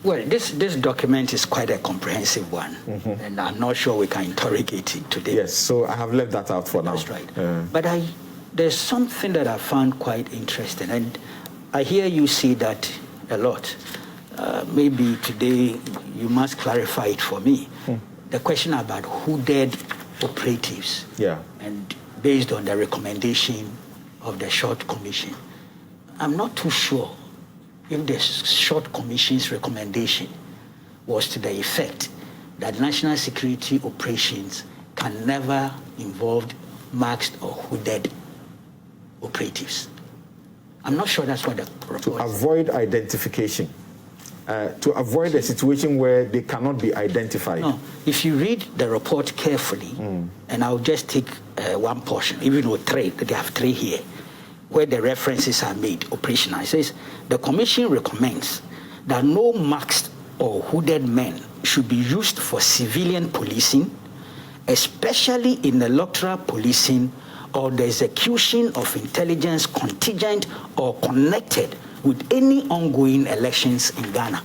Well, this document is quite a comprehensive one, and I'm not sure we can interrogate it today. Yes, so I have left that out for now. That's right. But there's something that I found quite interesting, and I hear you say that a lot. Maybe today you must clarify it for me. The question about hooded operatives, and based on the recommendation of the Short Commission. I'm not too sure if the Short Commission's recommendation was to the effect that national security operations can never involve masked or hooded operatives. I'm not sure that's what the report to avoid identification, to avoid a situation where they cannot be identified. No, if you read the report carefully, and I'll just take one portion, even though they have three here, where the references are made operational. It says, the Commission recommends that no masked or hooded men should be used for civilian policing, especially in electoral policing or the execution of intelligence contingent or connected with any ongoing elections in Ghana.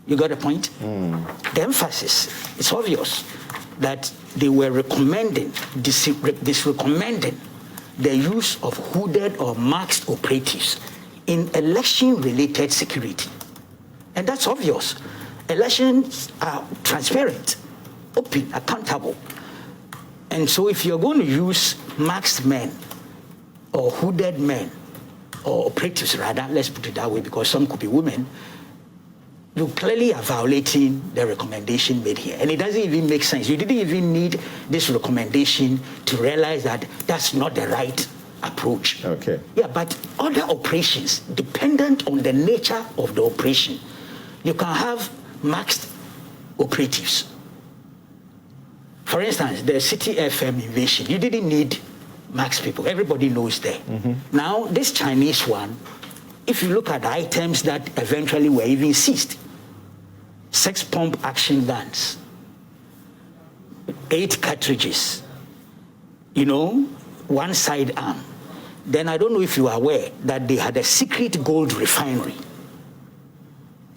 You got the point? The emphasis, it's obvious that they were recommending, recommending the use of hooded or masked operatives in election-related security. And that's obvious. Elections are transparent, open, accountable. And so if you're going to use masked men or hooded men, or operatives rather, let's put it that way, because some could be women, you clearly are violating the recommendation made here. And it doesn't even make sense. You didn't even need this recommendation to realize that that's not the right approach. Okay. Yeah, but other operations, dependent on the nature of the operation, you can have masked operatives. For instance, the City FM invasion, you didn't need masked people. Everybody knows that. Now, this Chinese one, if you look at the items that eventually were even seized, 6 pump action guns, 8 cartridges, 1 sidearm. Then I don't know if you are aware that they had a secret gold refinery.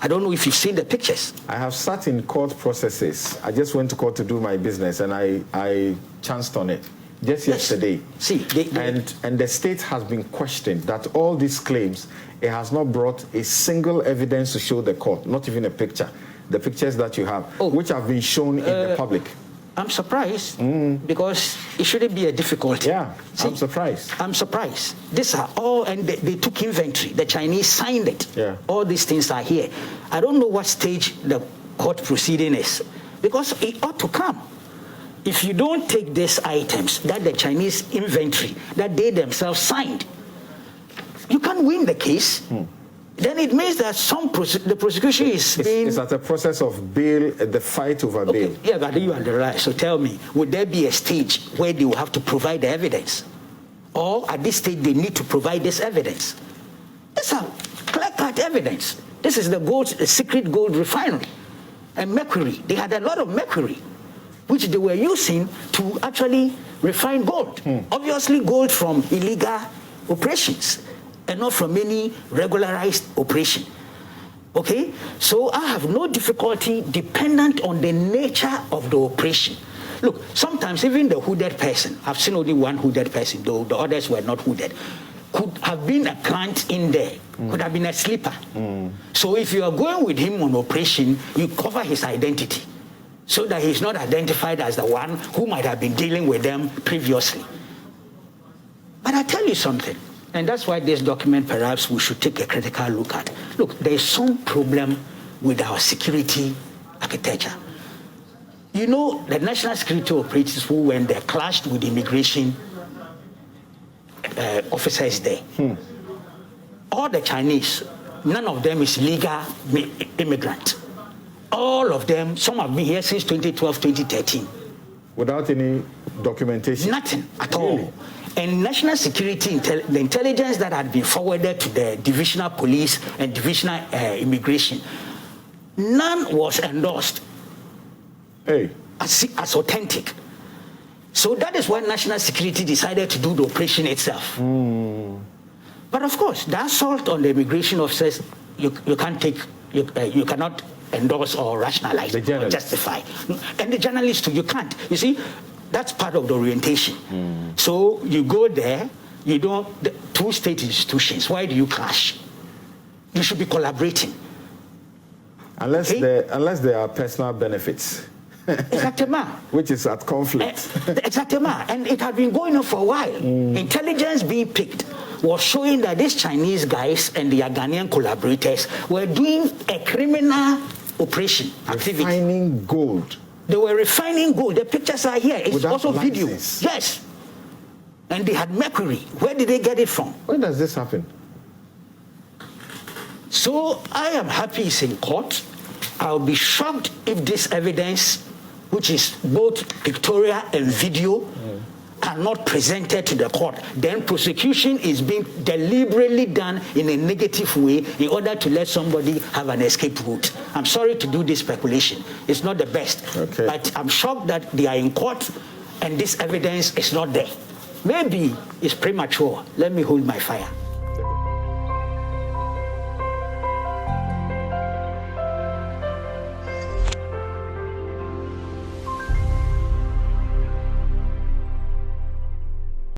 I don't know if you've seen the pictures. I have sat in court processes. I just went to court to do my business, and I chanced on it just yesterday. See, and the state has been questioned that all these claims, it has not brought a single evidence to show the court, not even a picture. The pictures that you have, which have been shown in the public. I'm surprised because it shouldn't be a difficulty. Yeah, see, I'm surprised. I'm surprised. These are all, and they took inventory. The Chinese signed it. Yeah. All these things are here. I don't know what stage the court proceeding is because it ought to come. If you don't take these items that the Chinese inventory that they themselves signed, you can't win the case. Then it means that the prosecution is being... It's at a process of bail, the fight over bail. Yeah, but you are the right. So tell me, would there be a stage where they will have to provide the evidence? Or at this stage, they need to provide this evidence? These are clear-cut evidence. This is the secret gold refinery. And mercury. They had a lot of mercury, which they were using to actually refine gold. Obviously, gold from illegal operations, and not from any regularized operation. Okay? So I have no difficulty dependent on the nature of the operation. Look, sometimes even the hooded person, I've seen only one hooded person, though the others were not hooded, could have been a client in there, could have been a sleeper. So if you are going with him on operation, you cover his identity so that he's not identified as the one who might have been dealing with them previously. But I tell you something, and that's why this document perhaps we should take a critical look at. Look, there is some problem with our security architecture. You know, the national security operatives who went there clashed with immigration officers there. All the Chinese, none of them is legal immigrant. All of them, some have been here since 2012, 2013. Without any documentation? Nothing at all. And national security, the intelligence that had been forwarded to the divisional police and divisional immigration, none was endorsed as authentic. So that is why national security decided to do the operation itself. But of course, the assault on the immigration officers, you can't take you cannot endorse or rationalize or justify. And the journalists too, you can't. You see, that's part of the orientation. So you go there, you don't, the two state institutions, why do you clash? You should be collaborating. Unless there are personal benefits. Exactement. Which is at conflict. Exactement. And it had been going on for a while. Intelligence being picked was showing that these Chinese guys and their Ghanaian collaborators were doing a criminal operation activity. Refining gold. They were refining gold. The pictures are here. It's without also video. license. Yes. And they had mercury. Where did they get it from? When does this happen? So I am happy it's in court. I'll be shocked if this evidence, which is both pictorial and video, are not presented to the court. Then prosecution is being deliberately done in a negative way in order to let somebody have an escape route. I'm sorry to do this speculation. It's not the best. Okay. But I'm shocked that they are in court and this evidence is not there. Maybe it's premature. Let me hold my fire.